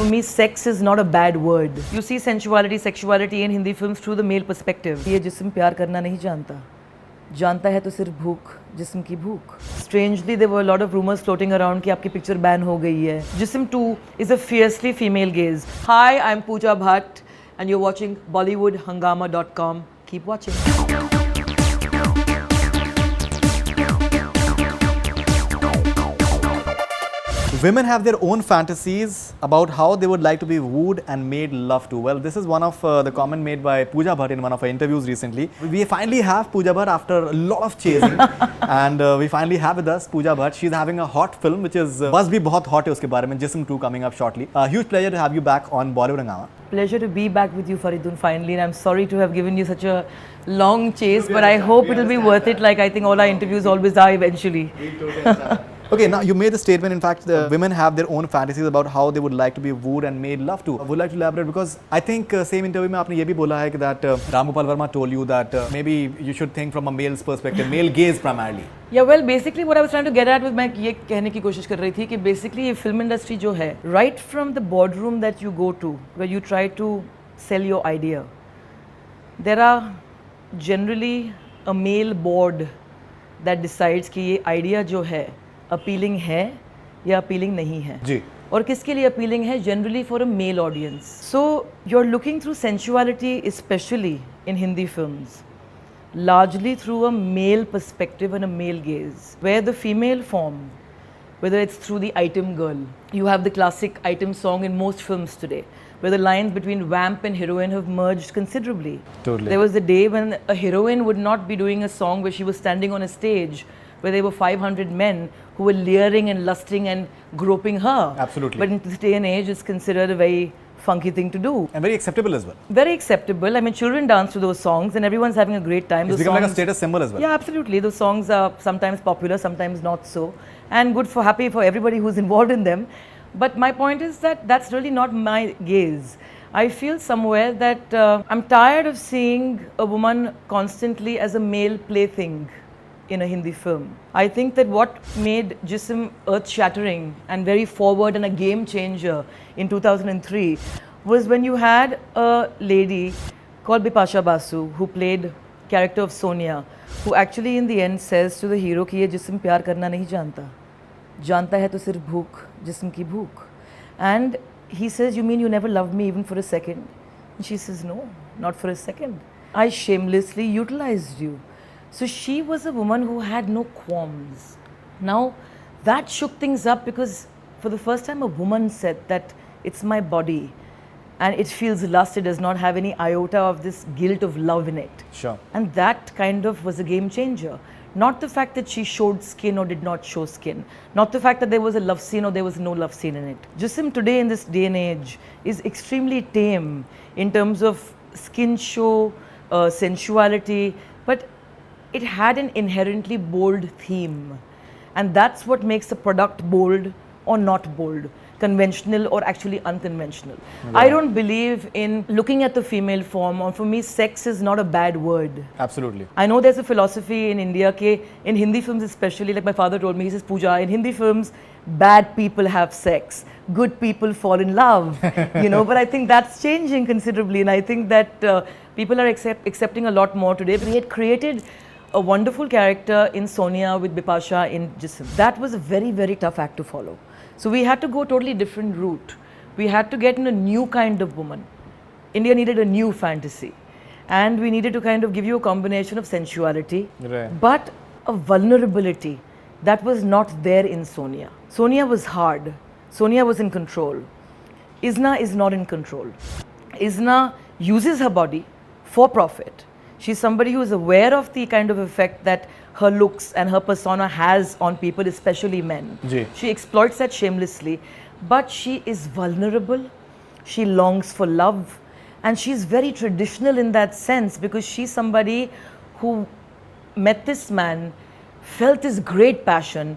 for me, sex is not a bad word. You see sensuality, sexuality in Hindi films through the male perspective. ये जिस्म प्यार करना नहीं जानता, जानता है तो सिर्फ भूख, जिस्म की भूख. Strangely, there were a lot of rumors floating around कि आपकी picture ban हो गई है. Jism 2 is a fiercely female gaze. Hi, I'm Pooja Bhatt, and you're watching BollywoodHangama.com. Keep watching. Women have their own fantasies about how they would like to be wooed and made love to. Well, this is one of the comment made by Pooja Bhatt in one of her interviews recently. We finally have Pooja Bhatt after a lot of chasing, and we finally have with us Pooja Bhatt. She's having a hot film which is buzz bhi bahut hot hai uske bare mein. Jism 2 coming up shortly. Huge pleasure to have you back on Bollywood Hangama. Pleasure to be back with you, Faridun, finally. And I'm sorry to have given you such a long chase, but I hope it'll be worth it, like I think all our interviews always are eventually. Okay, now you made the statement, in fact, the women have their own fantasies about how they would like to be wooed and made love to. I would like to elaborate because I think same interview mein aapne ye bhi bola hai ki that Ram Gopal Verma told you that maybe you should think from a male's perspective, male gaze primarily. Yeah, well, basically what I was trying to get at with मैं ये कहने की कोशिश कर रही थी कि basically ये film industry जो है, right from the boardroom that you go to, where you try to sell your idea, there are generally a male board that decides कि ये idea जो है अपीलिंग है या अपीलिंग नहीं है जी. और किसके लिए अपीलिंग है? Generally for a male audience. So you are looking through sensuality specially in Hindi films largely through a male perspective and a male gaze, where the female form, whether it's through the item girl, you have the classic item song in most films today, where the lines between vamp and heroine have merged considerably. Totally. There was a day when a heroine would not be doing a song where she was standing on a stage where there were 500 men who were leering and lusting and groping her. Absolutely. But in this day and age, it's considered a very funky thing to do. And very acceptable as well. Very acceptable. I mean, children dance to those songs and everyone's having a great time. It's become like a status symbol as well. Yeah, absolutely. Those songs are sometimes popular, sometimes not so. And good for, happy for everybody who's involved in them. But my point is that that's really not my gaze. I feel somewhere that I'm tired of seeing a woman constantly as a male plaything in a Hindi film. I think that what made Jism earth-shattering and very forward and a game changer in 2003 was when you had a lady called Bipasha Basu who played character of Sonia, who actually in the end says to the hero कि ये जिस्म प्यार करना नहीं जानता, जानता है तो सिर्फ भूख, जिस्म की भूख. And he says, you mean you never loved me even for a second? And she says, no, not for a second. I shamelessly utilized you. So she was a woman who had no qualms. Now that shook things up because for the first time a woman said that it's my body and it feels lust, it does not have any iota of this guilt of love in it. Sure. And that kind of was a game changer. Not the fact that she showed skin or did not show skin. Not the fact that there was a love scene or there was no love scene in it. Jism today in this day and age is extremely tame in terms of skin show, sensuality, but it had an inherently bold theme, and that's what makes a product bold or not bold, conventional or actually unconventional. Right. I don't believe in looking at the female form, or for me sex is not a bad word. Absolutely. I know there's a philosophy in India, in Hindi films especially, like my father told me, he says, Pooja, in Hindi films, bad people have sex, good people fall in love, you know, but I think that's changing considerably, and I think that people are accepting a lot more today. We had created a wonderful character in Sonia with Bipasha in Jism. That was a very, very tough act to follow. So we had to go a totally different route. We had to get in a new kind of woman. India needed a new fantasy. And we needed to kind of give you a combination of sensuality, right, but a vulnerability that was not there in Sonia. Sonia was hard. Sonia was in control. Isna is not in control. Isna uses her body for profit. She's somebody who is aware of the kind of effect that her looks and her persona has on people, especially men. Ji. She exploits that shamelessly, but she is vulnerable. She longs for love, and she's very traditional in that sense because she's somebody who met this man, felt this great passion,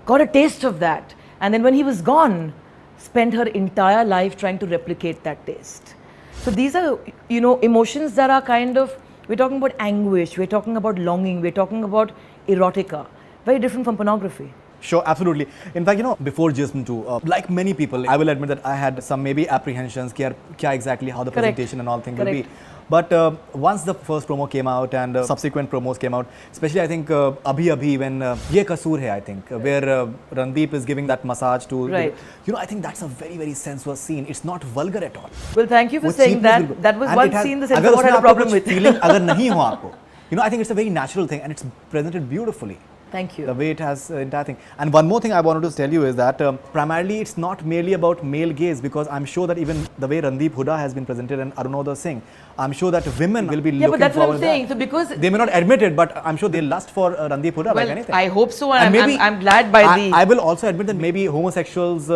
got a taste of that, and then when he was gone, spent her entire life trying to replicate that taste. So these are, you know, emotions that are kind of, we're talking about anguish, we're talking about longing, we're talking about erotica, very different from pornography. Sure, absolutely. In fact, before Jism 2, like many people, I will admit that I had some maybe apprehensions कि यार क्या exactly how the Correct. presentation and all thing will be. Correct. But once the first promo came out and subsequent promos came out, especially I think Abhi Abhi when Ye Kasoor Hai, I think, where Randeep is giving that massage to, Right. I think that's a very, very sensuous scene. It's not vulgar at all. Well, thank you for वो saying cheapness that. बिल्कुल- That was and one it has- scene the अगर censor board उसमें had a आपको problem कुछ with. feeling अगर नहीं हो आपको, I think it's a very natural thing and it's presented beautifully. Thank you. The way it has entire thing. And one more thing I wanted to tell you is that primarily it's not merely about male gaze, because I'm sure that even the way Randeep Hooda has been presented and Arunodha Singh, I'm sure that women will be Yeah, looking but that's what forward I'm to saying. that. So because They may not admit it, but I'm sure they lust for Randeep Hooda like well, anything. I hope so, And and maybe I'm glad by the. I will also admit that maybe homosexuals,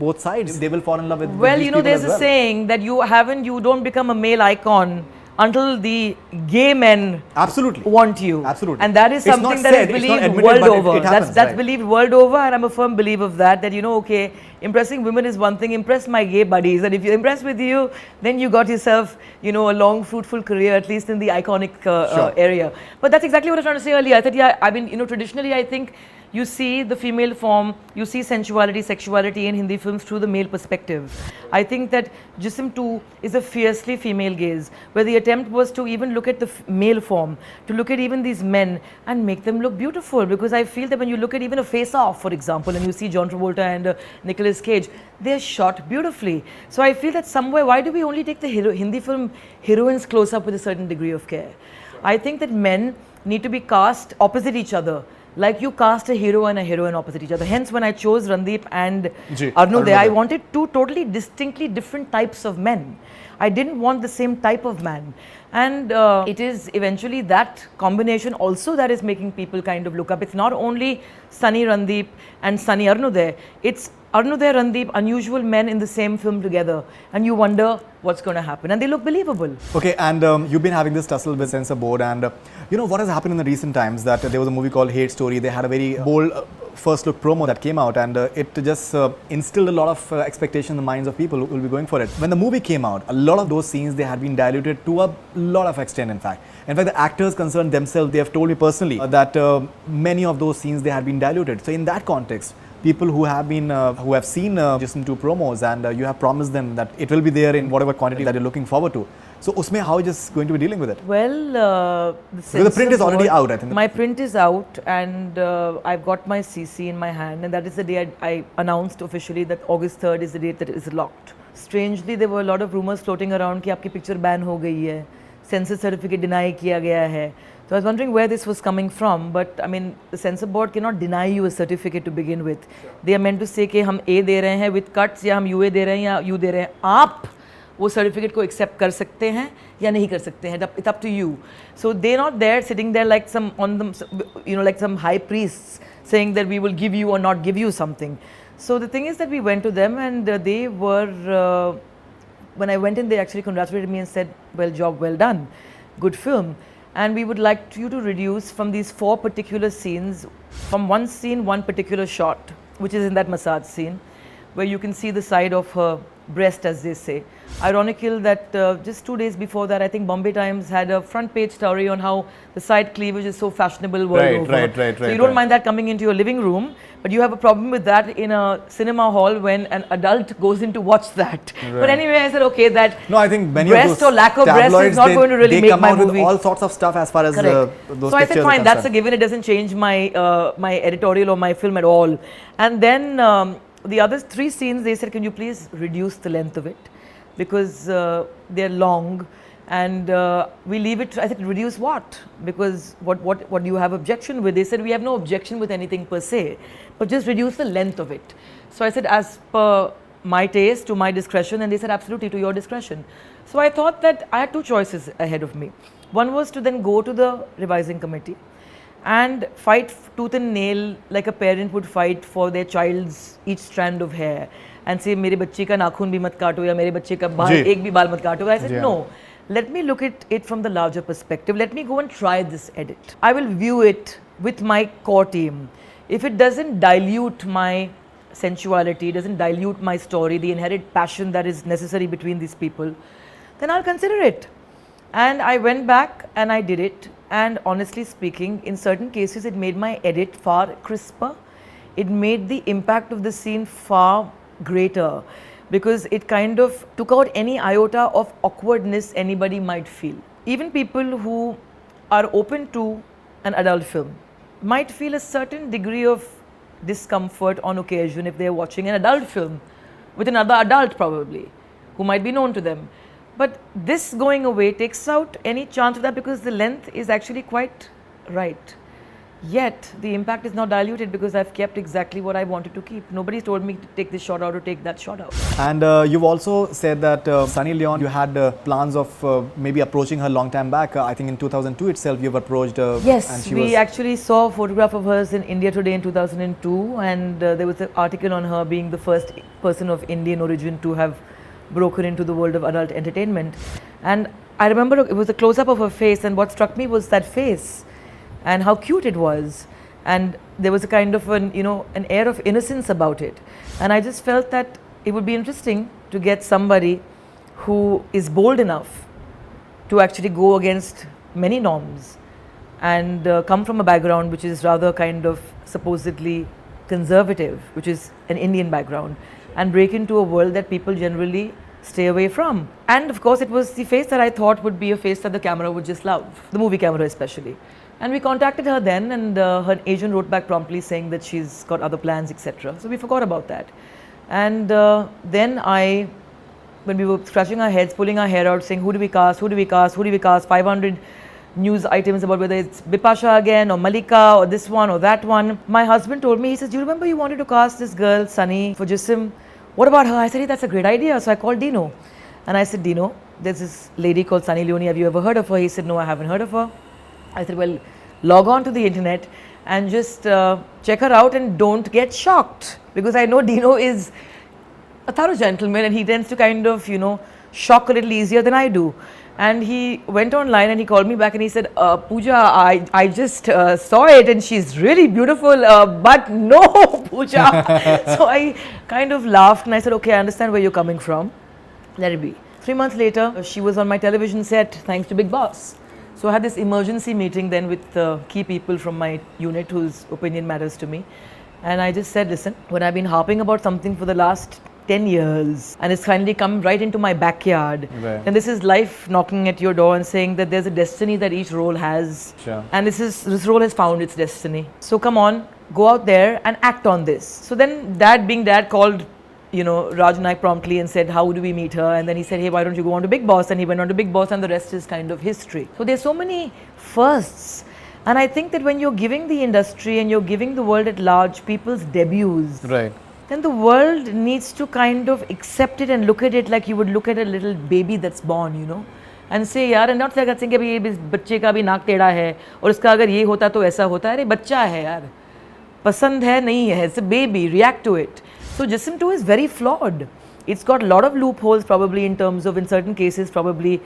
both sides, they will fall in love with Well, these you know, people there's as a well. saying that you don't become a male icon until the gay men Absolutely. want you. Absolutely. And that is It's not something that said, is it's not believed admitted, world but it over. happens, That's right. believed world over, and I'm a firm believer of that. That okay, impressing women is one thing. Impress my gay buddies, and if you're impressed with you, then you got yourself, a long, fruitful career, at least in the iconic Sure. area. But that's exactly what I was trying to say earlier. I said, yeah, I mean, traditionally, I think you see the female form, you see sensuality, sexuality in Hindi films through the male perspective. I think that Jism 2 is a fiercely female gaze, where the attempt was to even look at the male form, to look at even these men and make them look beautiful. Because I feel that when you look at even a Face Off, for example, and you see John Travolta and Nicolas Cage, they're shot beautifully. So I feel that somewhere, why do we only take the Hindi film heroines close up with a certain degree of care? I think that men need to be cast opposite each other. Like you cast a hero and a heroine opposite each other. Hence, when I chose Randeep and Ji, Arunodhay, I Arunodhay. wanted two totally distinctly different types of men. I didn't want the same type of man. And it is eventually that combination also that is making people kind of look up. It's not only Sunny Randeep and Sunny Arunodhay. It's Arunodhay, Randeep, unusual men in the same film together. And you wonder what's going to happen. And they look believable. Okay, and you've been having this tussle with censor board, and what has happened in the recent times, that there was a movie called Hate Story. They had a very bold first look promo that came out, and it just instilled a lot of expectation in the minds of people who will be going for it. When the movie came out, a lot of those scenes, they had been diluted to a lot of extent. In fact, the actors concerned themselves, they have told me personally that many of those scenes, they had been diluted. So in that context, people who have been who have seen Jism 2 promos, and you have promised them that it will be there in whatever quantity that you're looking forward to. So usme how are you just going to be dealing with it? Well, the print is already out, I think. My print is out, and I've got my CC in my hand, and that is the day I announced officially that August 3rd is the date that it is locked. Strangely, there were a lot of rumors floating around कि आपकी picture ban हो गई है, censor certificate deny किया गया है. So I was wondering where this was coming from, but I mean, the censor board cannot deny you a certificate to begin with. They are meant to say कि हम A दे रहे हैं with cuts, या हम UA दे रहे हैं या U दे रहे हैं. आप वो सर्टिफिकेट को एक्सेप्ट कर सकते हैं या नहीं कर सकते हैं. It's up to you. So they're not there sitting there like some on them, like some high priests saying that we will give you or not give you something. So the thing is that we went to them, and they were, when I went in, they actually congratulated me and said, well, job well done, good film. And we would like you to reduce from these 4 particular scenes, from one scene, one particular shot, which is in that massage scene, where you can see the side of her breast, as they say. Ironical that just 2 days before that, I think Bombay Times had a front page story on how the side cleavage is so fashionable world over. So you don't mind that coming into your living room, but you have a problem with that in a cinema hall when an adult goes in to watch that. But anyway, I said, okay, that No, I think many breast of those or lack of breast is tabloids, not going to really they make come my out movie. with all sorts of stuff as far as Correct. those So I said, pictures fine, are that's a concerned. given. It doesn't change my editorial or my film at all. And then the other 3 scenes, they said, can you please reduce the length of it, because they're long, and we leave it. I said, reduce what? Because what do you have objection with? They said, we have no objection with anything per se, but just reduce the length of it. So I said, as per my taste, to my discretion, and they said, absolutely, to your discretion. So I thought that I had 2 choices ahead of me. One was to then go to the revising committee and fight tooth and nail like a parent would fight for their child's each strand of hair and say, मेरे बच्चे का नाखून भी मत काटो या मेरे बच्चे का बाल एक भी बाल मत काटो. I said, no, let me look at it from the larger perspective. Let me go and try this edit. I will view it with my core team. If it doesn't dilute my sensuality, doesn't dilute my story, the inherent passion that is necessary between these people, then I'll consider it. And I went back and I did it. And honestly speaking, in certain cases, it made my edit far crisper. it made the impact of the scene far greater, because it kind of took out any iota of awkwardness anybody might feel. Even people who are open to an adult film might feel a certain degree of discomfort on occasion if they're watching an adult film with another adult, probably, who might be known to them. But this going away takes out any chance of that, because the length is actually quite right. Yet the impact is not diluted, because I've kept exactly what I wanted to keep. Nobody told me to take this shot out or take that shot out. And you've also said that Sunny Leon, you had plans of maybe approaching her long time back. I think in 2002 itself you've approached and Yes, she we was... actually saw a photograph of hers in India Today in 2002, and there was an article on her being the first person of Indian origin to have broken into the world of adult entertainment. And I remember it was a close-up of her face, and what struck me was that face and how cute it was, and there was a kind of an air of innocence about it. And I just felt that it would be interesting to get somebody who is bold enough to actually go against many norms and come from a background which is rather kind of supposedly conservative, which is an Indian background, and break into a world that people generally stay away from. And of course, it was the face that I thought would be a face that the camera would just love, the movie camera especially. And we contacted her then, and her agent wrote back promptly saying that she's got other plans, etc. So we forgot about that. And then when we were scratching our heads, pulling our hair out, saying, who do we cast, who do we cast, who do we cast, 500 news items about whether it's Bipasha again, or Malika, or this one, or that one. My husband told me, he says, do you remember you wanted to cast this girl, Sunny, for Jism? What about her? I said, hey, that's a great idea. So I called Dino. And I said, Dino, there's this lady called Sunny Leone. Have you ever heard of her? He said, no, I haven't heard of her. I said, well, log on to the internet and just check her out and don't get shocked. Because I know Dino is a thorough gentleman, and he tends to kind of, shock a little easier than I do. And he went online and he called me back and he said, Pooja, I just saw it and she's really beautiful, but no, Pooja. So I kind of laughed and I said, okay, I understand where you're coming from. Let it be. 3 months later, she was on my television set thanks to Bigg Boss. So I had this emergency meeting then with key people from my unit whose opinion matters to me. And I just said, listen, when I've been harping about something for the last 10 years and it's finally come right into my backyard, right, and this is life knocking at your door and saying that there's a destiny that each role has, sure, and this role has found its destiny. So come on, go out there and act on this. So then Dad, being Dad, called Raj Naik promptly and said, how do we meet her? And then he said, hey, why don't you go on to Bigg Boss? And he went on to Bigg Boss, and the rest is kind of history. So there's so many firsts. And I think that when you're giving the industry and you're giving the world at large people's debuts, right, then the world needs to kind of accept it and look at it like you would look at a little baby that's born, and say, yaar, and not say that ये बच्चे का भी नाक टेढ़ा है और उसका अगर ये होता तो ऐसा होता, अरे बच्चा है यार, पसंद है नहीं है, it's a baby, react to it. So Jism 2 is very flawed. It's got a lot of loopholes probably in terms of, in certain cases, probably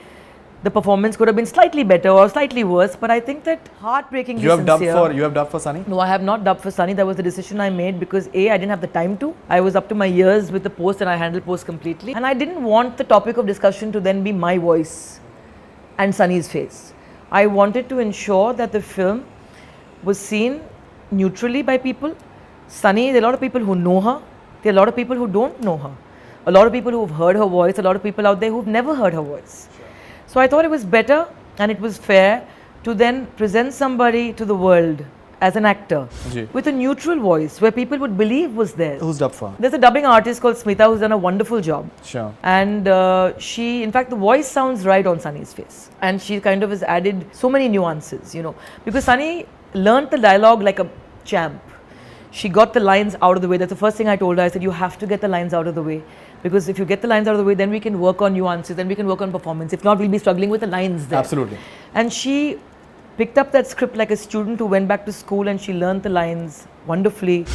the performance could have been slightly better or slightly worse, but I think that heartbreakingly sincere. You have dubbed for Sunny? No, I have not dubbed for Sunny. That was the decision I made because A, I didn't have the time to. I was up to my ears with the post and I handled post completely. And I didn't want the topic of discussion to then be my voice and Sunny's face. I wanted to ensure that the film was seen neutrally by people. Sunny, there are a lot of people who know her. There are a lot of people who don't know her. A lot of people who've heard her voice, a lot of people out there who've never heard her voice. So I thought it was better and it was fair to then present somebody to the world as an actor with a neutral voice where people would believe was there. Who's dubbed for? There's a dubbing artist called Smita who's done a wonderful job. Sure. And she, in fact, the voice sounds right on Sunny's face. And she kind of has added so many nuances, because Sunny learnt the dialogue like a champ. She got the lines out of the way. That's the first thing I told her. I said, you have to get the lines out of the way. Because if you get the lines out of the way, then we can work on nuances, then we can work on performance. If not, we'll be struggling with the lines there. Absolutely. And she picked up that script like a student who went back to school and she learned the lines wonderfully.